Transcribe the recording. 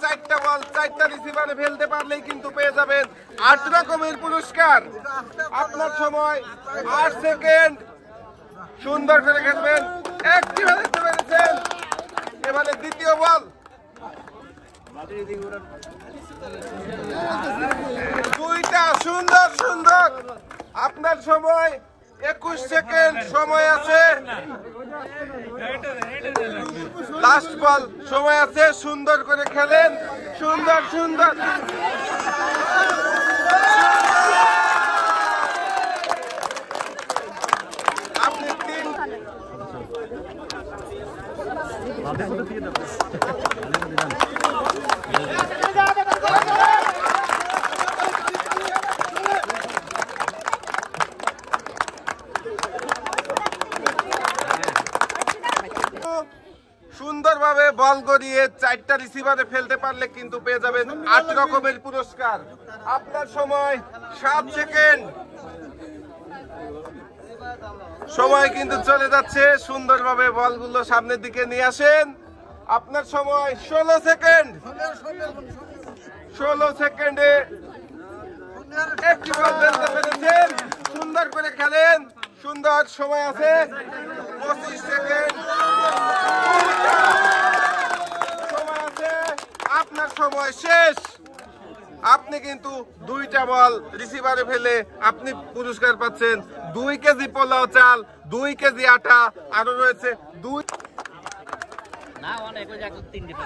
4টা বল 4টা রিসিভারে ফেলতে পারলেই কিন্তু পেয়ে যাবেন 8 রকমের পুরস্কার। আপনার সময় 8 সেকেন্ড। সুন্দর করে খেলবেন। একটিভাবে দেখতে পেরেছেন। এবারে দ্বিতীয় বল। দুইটা সুন্দর সুন্দর। আপনার সময় 21 সেকেন্ড সময় আছে। লাস্ট বল সময় আছে। সুন্দর করে খেলেন। সুন্দর সুন্দর। আপনি 3 সুন্দরভাবে বল গড়িয়ে 4টা রিসিভারে ফেলতে পারলে কিন্তু পেয়ে যাবেন 8 রকমের পুরস্কার। আপনার সময় 7 সেকেন্ড। সময় কিন্তু চলে যাচ্ছে। সুন্দরভাবে বলগুলো সামনের দিকে নিয়ে আসেন। আপনার সময় 16 সেকেন্ড। 16 সেকেন্ডে একটি বল ফেলতে পেরেছেন। সুন্দর করে খেলেন। সুন্দর সময় আছে। 25 সেকেন্ড সময় আছে। আপনার সময় শেষ। আপনি কিন্তু 2টা বল রিসিভারে ফেলে আপনি পুরস্কার পাচ্ছেন 2 কেজি পোলাও চাল, 2 কেজি আটা, আরো রয়েছে 2 না অনেক ওই জায়গা 3 দিতে